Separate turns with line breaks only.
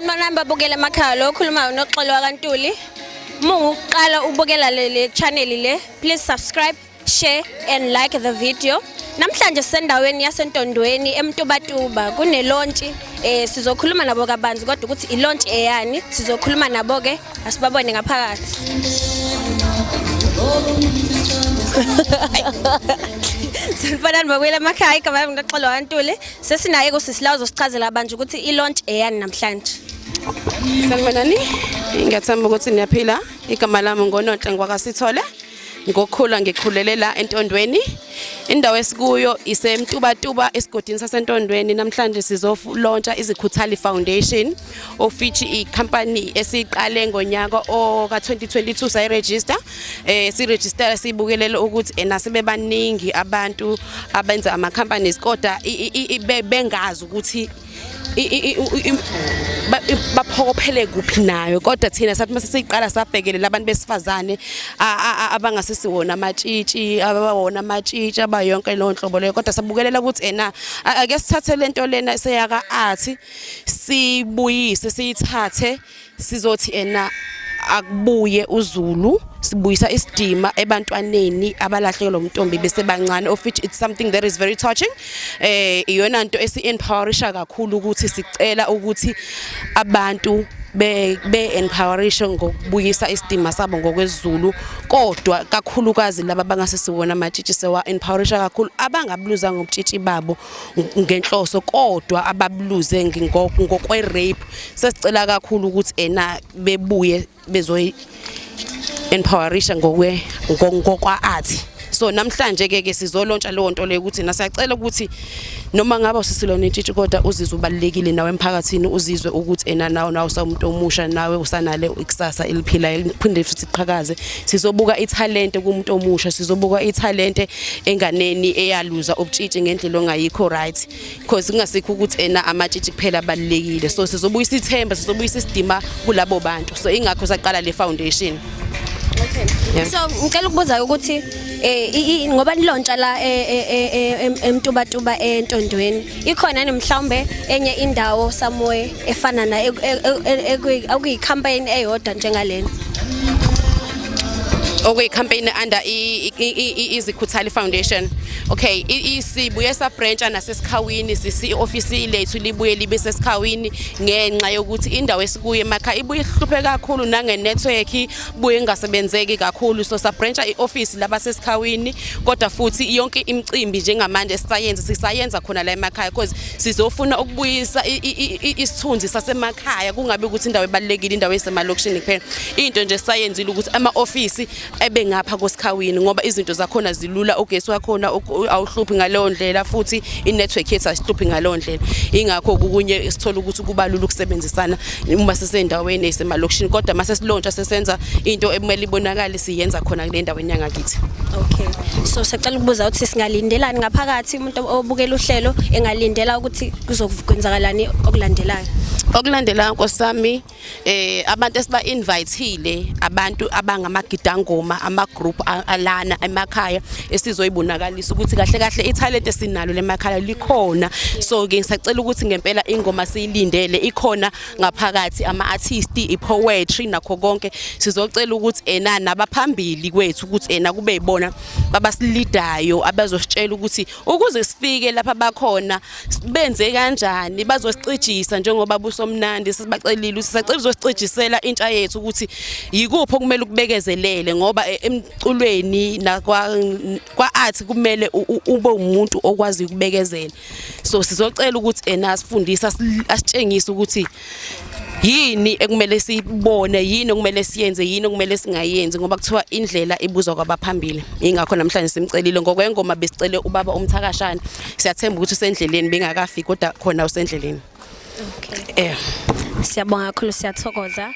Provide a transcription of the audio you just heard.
Sanibonani babukela emakhaya lo khuluma noXolo kaNtuli. Munguqala ubukela le channel le, please subscribe, share and like the video. Namhlanje sendaweni yaseNtondweni eMtubatuba kune launch sizokhuluma nabo kabanzi kodwa ukuthi I launch eyani sizokhuluma nabo ke asibabone ngaphakathi. Sanibonani babukela emakhaya igama lami noXolo kaNtuli. Sesinaye kusisilawo zosichazela abantu ukuthi I launch eyani namhlanje.
Sanibonani, ngiyathemba ukuthi niyaphila. Igama lami ngoNonhle ngwaka Sithole. Ngokukhula ngikhulele la eNtondweni. Indawo esikuyo iseMtubatuba esigodini saseNtondweni. Namhlanje sizolauncha Izikhuthali Foundation of which icompany esiqale ngonyaka ka2022 sayiregister. Siregister sibukelele ukuthi nasebebaningi abantu abenza ama companies kodwa bengazi ukuthi baphokophele kuphi nayo kodwa thina sathi mase siqala sabhekelela abantu besifazane abangasisiwona amatshitshi abawona amatshitshi abayonke lo nhlobo leyo kodwa sabukelela ukuthi ake sithathe lento lena seyaka art sibuyise siyithathe sizothi akubuye uZulu sibuyisa isidima ebantwaneni abalahlekelwe umntombi bese bancane of which it's something that is very touching iyona into esi-empowerisha kakhulu ukuthi sicela ukuthi abantu be-empowerisha ngokubuyisa isidima sabo ngokwesiZulu kodwa kakhulukazi laba abangasisiwona amatshitshi sewa-empowerisha kakhulu abangabluza ngobutshitshi babo ngenhloso kodwa ababluze ngokwe-rape sesicela kakhulu ukuthi bebuye bezoyi empowerisha ngokwa art. So namhlanje ke sizolauncha leyo nto leyo ukuthi nasiyacela ukuthi noma ngabe usisilona intshitshi kodwa uzizwe ubalekile nawe emphakathini uzizwe ukuthi nawe umuntu omusha nawe usanale ikusasa eliphilayo liphinde futhi iqhakaze sizobuka italent kumuntu omusha sizobuka italent enganeni eyaluza ubutshitshi ngendlela ongayikho right because kungasikho ukuthi amatshitshi kuphela abalekile so sizobuyisa ithemba sizobuyisa isidima kulabo bantu so ingakho saqala le foundation.
Okay. Yeah. So ngicela ukubuza ukuthi ngoba nilauncha la eMtubatuba eNtondweni ikhona mhlawumbe enye indawo somewhere efana na akuyicampaign eyodwa njengalena
campaign under Izikhuthali Foundation. Okay, isibuye sa branch nasesikhawini sisi office lethu libuye libe sesikhawini ngenxa yokuthi indawo esikuye emakhaya ibuye ihluphe kakhulu nange network buye ngasebenzeki kakhulu so sa branch ioffice laba sesikhawini kodwa futhi yonke imicimbi njengamanje sisayenza khona la emakhaya because sizofuna ukubuyisa isithunzi sasemakhaya kungabe ukuthi indawo ebalekile indawo esemalokishini kuphela into nje sayenzile ukuthi ama office ebe ngapha kosikhawini ngoba izinto zakhona zilula ugesi wakhona awuhluphi ngaleyo ndlela futhi inetwork yethu asihluphi ngaleyo ndlela ingakho kunye sithola ukuthi kubalula ukusebenzisana uma sesendaweni esemalokishini kodwa mase silauncha sesenza into ekumele ibonakale siyenza khona kule ndaweni yangakithi.
Okay, so sicela ukubuza ukuthi singalindelani ngaphakathi umuntu obukela uhlelo engalindela ukuthi kuzokwenzakalani okulandelayo.
Okulandela nkosami abantu esiba invitele abantu abangamagidangoma ama group alana emakhaya esizoyibonakalisa ukuthi kahle kahle italent esinalo lemakhaya likhona so ke ngisacela ukuthi ngempela ingoma siyilindele ikhona ngaphakathi ama artists ipoetry nakho konke sizocela ukuthi nabaphambili kwethu ukuthi kube yibona babasilidayo abazositshela ukuthi ukuze sifike lapha bakhona benze kanjani bazosicijisa njengoba somnandi sibacelile sisacela uzosicijisela intsha yethu ukuthi yikuphi okumele ukubekezelele ngoba emculweni kwa art kumele ube umuntu okwazi ukubekezela so sizocela ukuthi asifundisa asitshengise ukuthi yini ekumele sibone yini okumele siyenze yini okumele singayenzi ngoba kuthiwa indlela ibuzwa kwabaphambili ingakho namhlanje simcelile ngokwengoma besicele ubaba umthakashana siyathemba ukuthi usendleleni bengakafiki kodwa khona usendleleni.
Okay. Siyabonga kakhulu siyathokoza.